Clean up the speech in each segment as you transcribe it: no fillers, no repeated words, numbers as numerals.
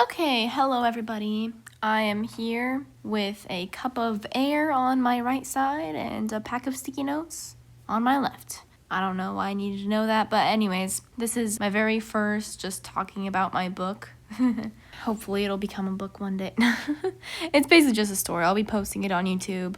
Okay, hello everybody. I am here with a cup of air on my right side and a pack of sticky notes on my left. I don't know why I needed to know that, but anyways, this is my very first just talking about my book. Hopefully it'll become a book one day. It's basically just a story. I'll be posting it on YouTube.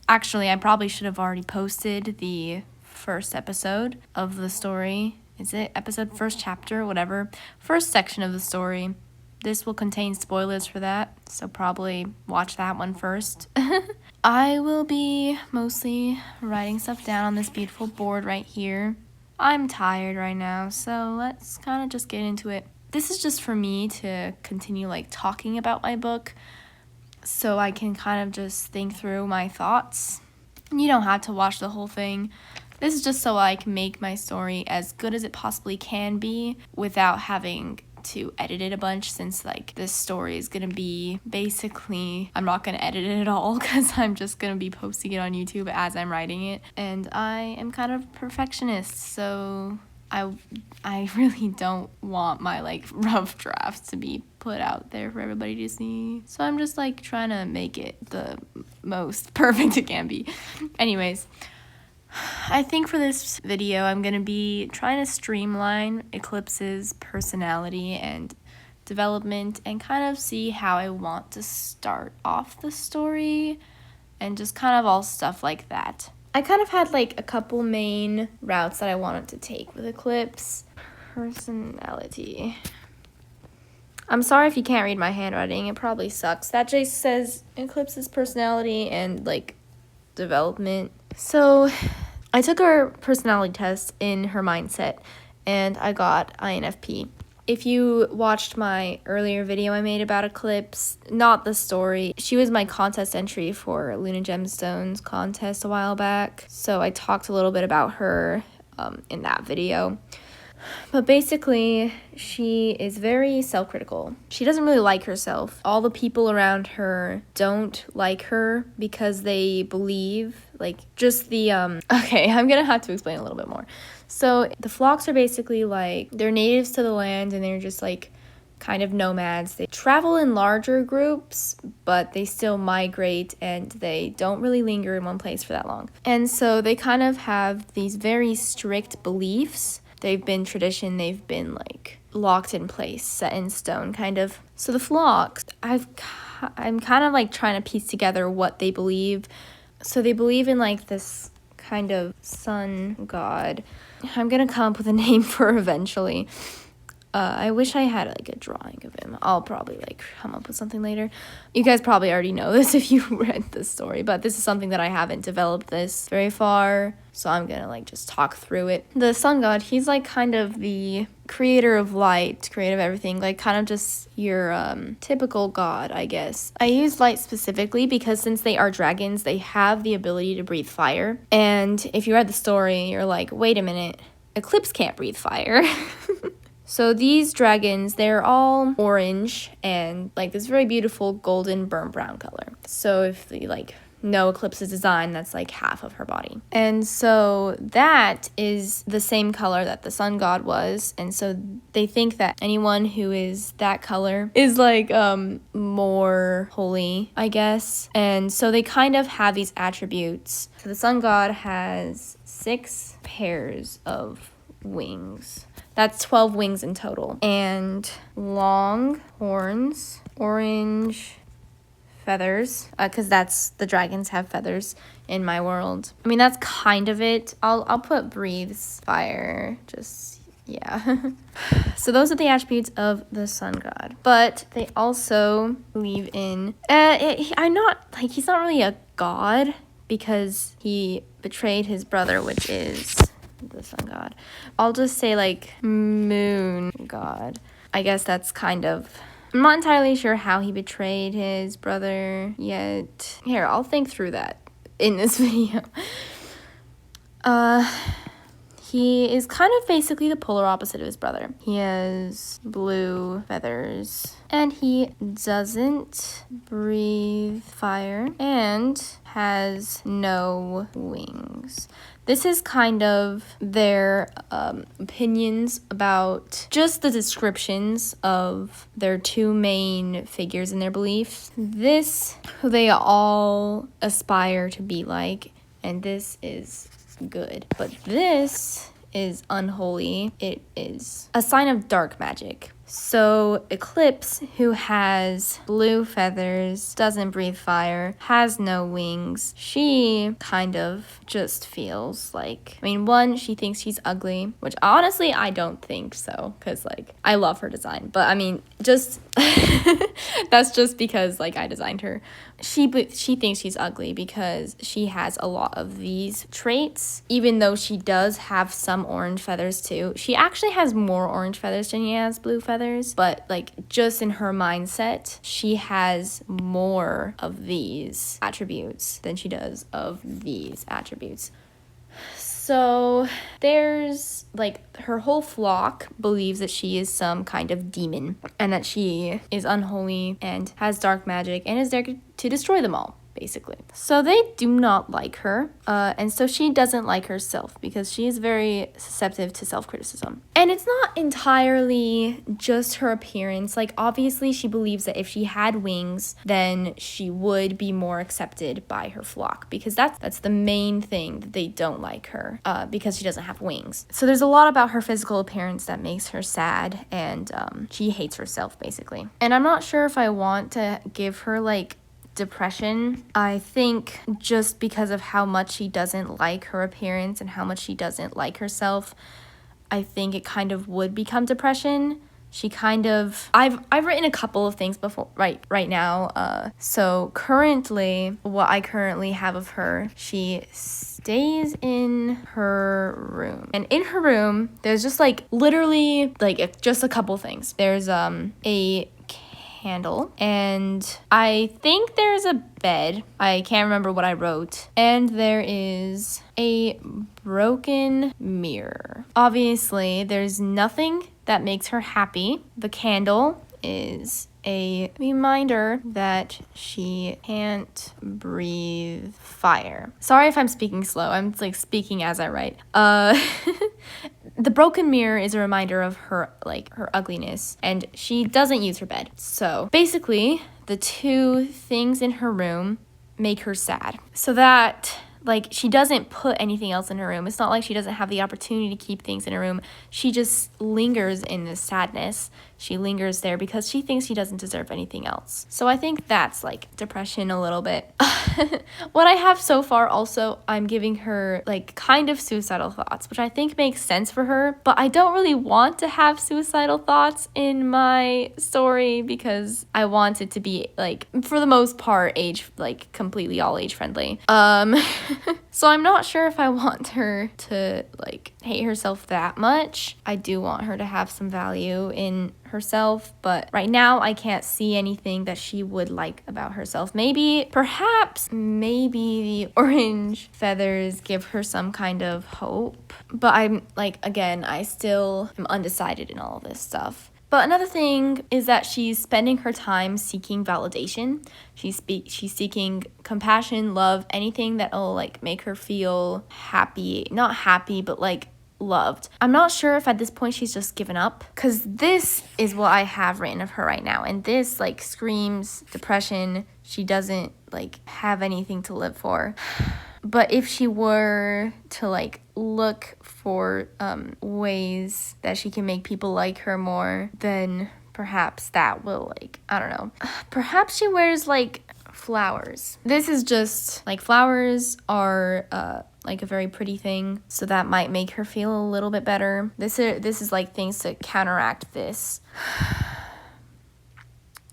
Actually, I probably should have already posted the first episode of the story. Is it episode first chapter, whatever? First section of the story. This will contain spoilers for that, so probably watch that one first. I will be mostly writing stuff down on this beautiful board right here. I'm tired right now, so let's kind of just get into it. This is just for me to continue talking about my book, so I can kind of just think through my thoughts. You don't have to watch the whole thing. This is just so I can make my story as good as it possibly can be without having to edit it a bunch, since this story is gonna be basically, I'm not gonna edit it at all because I'm just gonna be posting it on YouTube as I'm writing it, and I am kind of perfectionist, so I really don't want my rough drafts to be put out there for everybody to see, so I'm just trying to make it the most perfect it can be. Anyways, I think for this video, I'm going to be trying to streamline Eclipse's personality and development and kind of see how I want to start off the story and just kind of all stuff like that. I kind of had a couple main routes that I wanted to take with Eclipse. Personality. I'm sorry if you can't read my handwriting. It probably sucks. That just says Eclipse's personality and development. So I took her personality test in her mindset and I got INFP. If you watched my earlier video I made about Eclipse, not the story, she was my contest entry for Luna Gemstones contest a while back, so I talked a little bit about her in that video. But basically, she is very self-critical. She doesn't really like herself. All the people around her don't like her because they believe, okay, I'm gonna have to explain a little bit more. So the Flocks are basically they're natives to the land and they're just kind of nomads. They travel in larger groups, but they still migrate and they don't really linger in one place for that long. And so they kind of have these very strict beliefs. They've been tradition, they've been locked in place, set in stone kind of. So the Flocks, I'm kind of trying to piece together what they believe. So they believe in this kind of sun god. I'm gonna come up with a name for her eventually. I wish I had a drawing of him. I'll probably come up with something later. You guys probably already know this if you read this story, but this is something that I haven't developed this very far, so I'm gonna just talk through it. The sun god, he's kind of the creator of light, creator of everything, kind of just your typical god, I guess. I use light specifically because since they are dragons, they have the ability to breathe fire. And if you read the story, you're wait a minute, Eclipse can't breathe fire. So these dragons, they're all orange and this very beautiful golden burnt brown color. So if you know Eclipse's design, that's half of her body. And so that is the same color that the sun god was. And so they think that anyone who is that color is more holy, I guess. And so they kind of have these attributes. So the sun god has 6 pairs of wings. That's 12 wings in total. And long horns, orange feathers, because the dragons have feathers in my world. I mean, that's kind of it. I'll put breathes fire, just, yeah. So those are the attributes of the sun god. But they also believe in, he's not really a god because he betrayed his brother, which is the sun god. I'll just say moon god. I guess that's kind of, I'm not entirely sure how he betrayed his brother yet. Here, I'll think through that in this video. He is kind of basically the polar opposite of his brother. He has blue feathers, and he doesn't breathe fire and has no wings. This is kind of their opinions about just the descriptions of their two main figures in their beliefs. This, who they all aspire to be like, and this is good. But this is unholy. It is a sign of dark magic. So Eclipse, who has blue feathers, doesn't breathe fire, has no wings, she kind of just feels like, I mean, one, she thinks she's ugly, which honestly I don't think so, because like I love her design, but I mean, just that's just because like I designed her. She thinks she's ugly because she has a lot of these traits, even though she does have some orange feathers too. She actually has more orange feathers than she has blue feathers, but like just in her mindset, she has more of these attributes than she does of these attributes. So there's like her whole flock believes that she is some kind of demon and that she is unholy and has dark magic and is there to destroy them all, basically. So they do not like her, and so she doesn't like herself because she is very susceptible to self-criticism. And it's not entirely just her appearance. Like, obviously, she believes that if she had wings, then she would be more accepted by her flock because that's the main thing that they don't like her, because she doesn't have wings. So there's a lot about her physical appearance that makes her sad, and she hates herself, basically. And I'm not sure if I want to give her, like, depression. I think just because of how much she doesn't like her appearance and how much she doesn't like herself, I think it kind of would become depression. She kind of, I've written a couple of things before right now. So currently, what I currently have of her, she stays in her room. And in her room, there's just like literally like just a couple things. There's a candle, and I think there's a bed. I can't remember what I wrote. And there is a broken mirror. Obviously, there's nothing that makes her happy. The candle is a reminder that she can't breathe fire. Sorry if I'm speaking slow. I'm like speaking as I write. The broken mirror is a reminder of her ugliness, and she doesn't use her bed. So basically, the two things in her room make her sad. So that, like, she doesn't put anything else in her room. It's not like she doesn't have the opportunity to keep things in her room. She just lingers in this sadness. She lingers there because she thinks she doesn't deserve anything else. So I think that's like depression a little bit. What I have so far also, I'm giving her like kind of suicidal thoughts, which I think makes sense for her, but I don't really want to have suicidal thoughts in my story because I want it to be like, for the most part, completely all age friendly. So I'm not sure if I want her to like hate herself that much. I do want her to have some value in herself, but right now I can't see anything that she would like about herself. Maybe the orange feathers give her some kind of hope, but I'm like, again, I still am undecided in all of this stuff. But another thing is that she's spending her time seeking validation. She's seeking compassion, love, anything that'll like make her feel happy. Not happy, but like loved. I'm not sure if at this point she's just given up, because this is what I have written of her right now, and this like screams depression. She doesn't like have anything to live for. But if she were to like look for ways that she can make people like her more, then perhaps that will like, I don't know. Perhaps she wears like flowers. This is just like, flowers are like a very pretty thing, so that might make her feel a little bit better. This is like things to counteract this.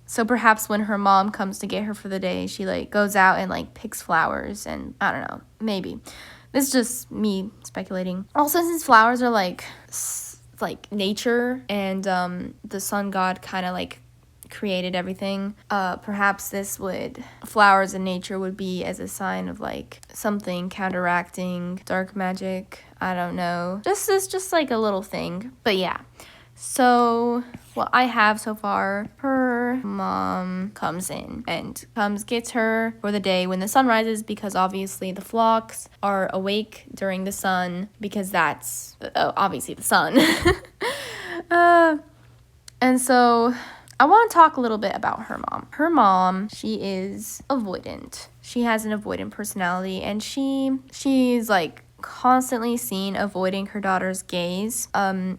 So perhaps when her mom comes to get her for the day, she like goes out and like picks flowers, and I don't know, maybe. This is just me speculating. Also, since flowers are like nature, and the sun god kind of like created everything. Perhaps flowers in nature would be as a sign of like something counteracting dark magic. I don't know. Just like a little thing. But yeah. So what I have so far, her mom comes in and gets her for the day when the sun rises, because obviously the flocks are awake during the sun, because that's obviously the sun. And so I want to talk a little bit about her mom. Her mom, she is avoidant. She has an avoidant personality, and she's like constantly seen avoiding her daughter's gaze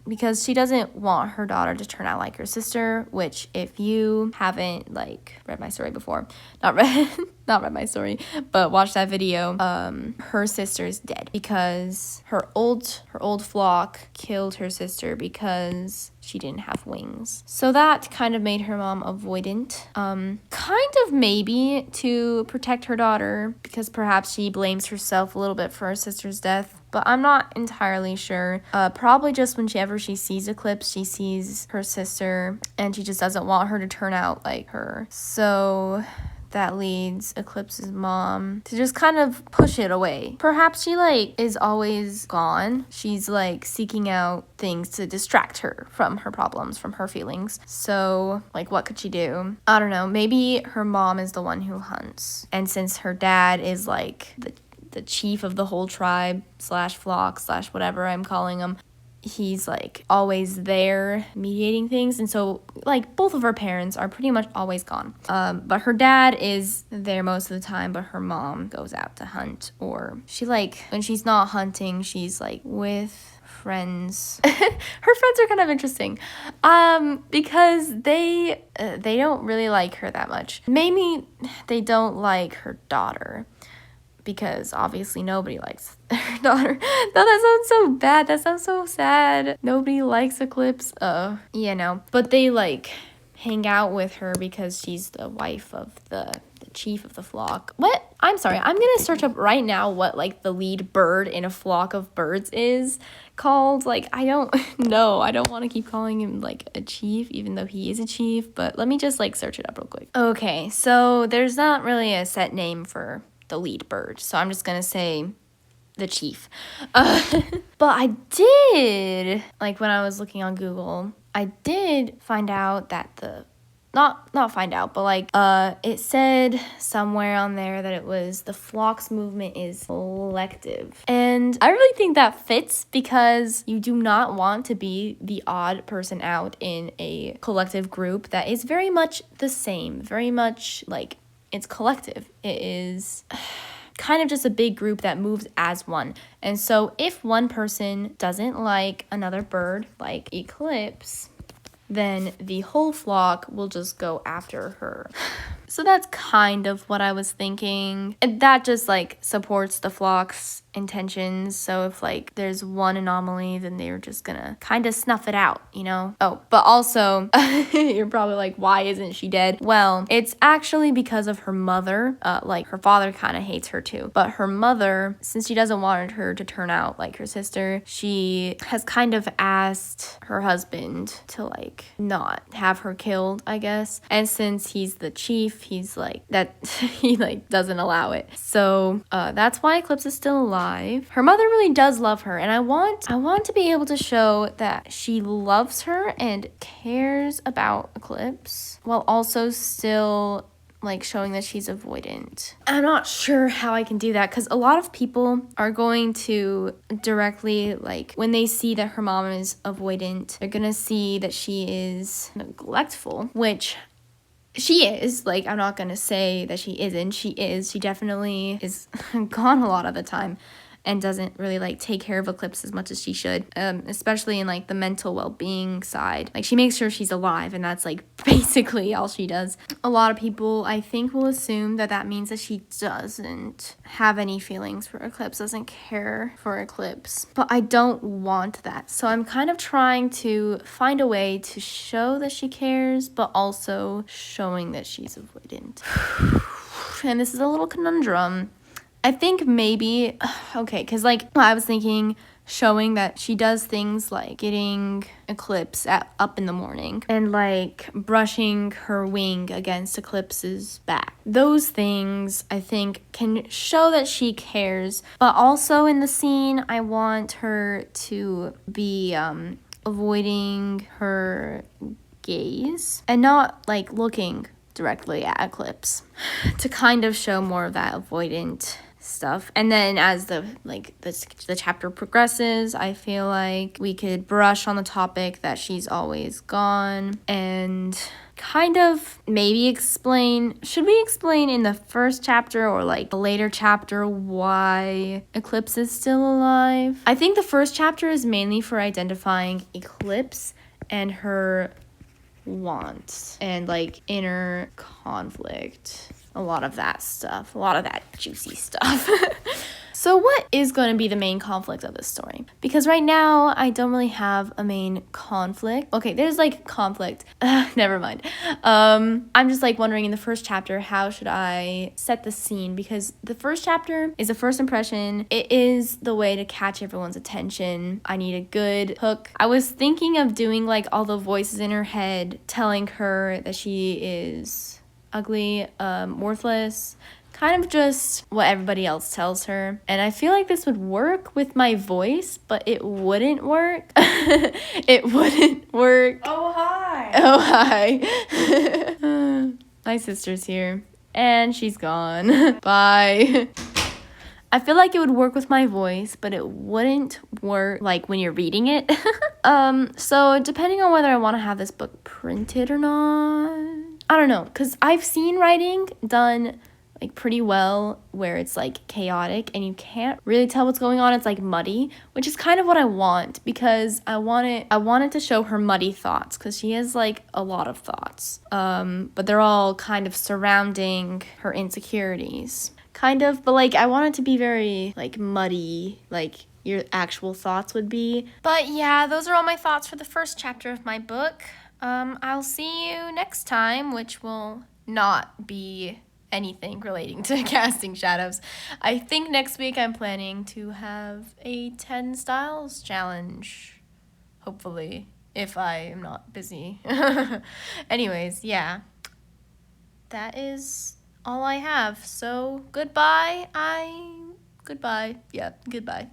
because she doesn't want her daughter to turn out like her sister, which if you haven't like read my story before, not read my story, but watched that video, her sister's dead because her old flock killed her sister because she didn't have wings. So that kind of made her mom avoidant. Kind of maybe to protect her daughter, because perhaps she blames herself a little bit for her sister's death, but I'm not entirely sure. Probably just whenever she sees Eclipse, she sees her sister and she just doesn't want her to turn out like her. So that leads Eclipse's mom to just kind of push it away. Perhaps she like is always gone. She's like seeking out things to distract her from her problems, from her feelings. So like what could she do? I don't know. Maybe her mom is the one who hunts. And since her dad is like the chief of the whole tribe / flock / whatever I'm calling him, he's like always there mediating things, and so like both of her parents are pretty much always gone, but her dad is there most of the time, but her mom goes out to hunt, or she like when she's not hunting, she's like with friends. Her friends are kind of interesting because they don't really like her that much. Maybe they don't like her daughter, because obviously nobody likes her daughter. No, that sounds so bad. That sounds so sad. Nobody likes Eclipse. But they like hang out with her because she's the wife of the chief of the flock. What? I'm sorry. I'm gonna search up right now what like the lead bird in a flock of birds is called. Like, I don't know. I don't want to keep calling him like a chief, even though he is a chief. But let me just like search it up real quick. Okay, so there's not really a set name for the lead bird, so I'm just gonna say the chief. But I did, like when I was looking on Google, I did find out that not find out, but like it said somewhere on there that it was the flock's movement is collective, and I really think that fits, because you do not want to be the odd person out in a collective group that is very much the same, very much like it's collective. It is kind of just a big group that moves as one. And so if one person doesn't like another bird, like Eclipse, then the whole flock will just go after her. So that's kind of what I was thinking. And that just like supports the flock's intentions. So if like there's one anomaly, then they're just gonna kind of snuff it out, you know? Oh, but also you're probably like, why isn't she dead? Well, it's actually because of her mother. Like her father kind of hates her too, but her mother, since she doesn't want her to turn out like her sister, she has kind of asked her husband to like not have her killed, I guess. And since he's the chief, he's like that he like doesn't allow it. So that's why Eclipse is still alive. Her mother really does love her, and I want to be able to show that she loves her and cares about Eclipse, while also still like showing that she's avoidant. I'm not sure how I can do that, because a lot of people are going to directly, like when they see that her mom is avoidant, they're gonna see that she is neglectful, which she is. Like, I'm not gonna say that she isn't. She is. She definitely is gone a lot of the time and doesn't really like take care of Eclipse as much as she should, especially in like the mental well-being side. Like, she makes sure she's alive, and that's like basically all she does. A lot of people, I think, will assume that that means that she doesn't have any feelings for Eclipse, doesn't care for Eclipse, but I don't want that. So I'm kind of trying to find a way to show that she cares, but also showing that she's avoidant. And this is a little conundrum. I think maybe, okay, because like I was thinking showing that she does things like getting Eclipse up in the morning and like brushing her wing against Eclipse's back. Those things I think can show that she cares, but also in the scene I want her to be avoiding her gaze and not like looking directly at Eclipse to kind of show more of that avoidant stuff. And then as the chapter progresses, I feel like we could brush on the topic that she's always gone and kind of maybe should we explain in the first chapter or like the later chapter why Eclipse is still alive? I think the first chapter is mainly for identifying Eclipse and her wants and like inner conflict. A lot of that stuff, a lot of that juicy stuff. So what is going to be the main conflict of this story? Because right now I don't really have a main conflict. Okay, there's like conflict. Never mind. I'm just like wondering in the first chapter, how should I set the scene? Because the first chapter is a first impression. It is the way to catch everyone's attention. I need a good hook. I was thinking of doing like all the voices in her head telling her that she is ugly, worthless, kind of just what everybody else tells her. And I feel like this would work with my voice, but it wouldn't work. It wouldn't work. Oh, hi. Oh, hi. My sister's here and she's gone. Bye. I feel like it would work with my voice, but it wouldn't work like when you're reading it. So depending on whether I want to have this book printed or not, I don't know, because I've seen writing done like pretty well where it's like chaotic and you can't really tell what's going on. It's like muddy, which is kind of what I want, because I wanted to show her muddy thoughts, because she has like a lot of thoughts, but they're all kind of surrounding her insecurities, kind of, but like I want it to be very like muddy, like your actual thoughts would be. But yeah, those are all my thoughts for the first chapter of my book. I'll see you next time, which will not be anything relating to Casting Shadows. I think next week I'm planning to have a 10 styles challenge, hopefully, if I am not busy. Anyways, yeah, that is all I have. So goodbye. Yeah, goodbye.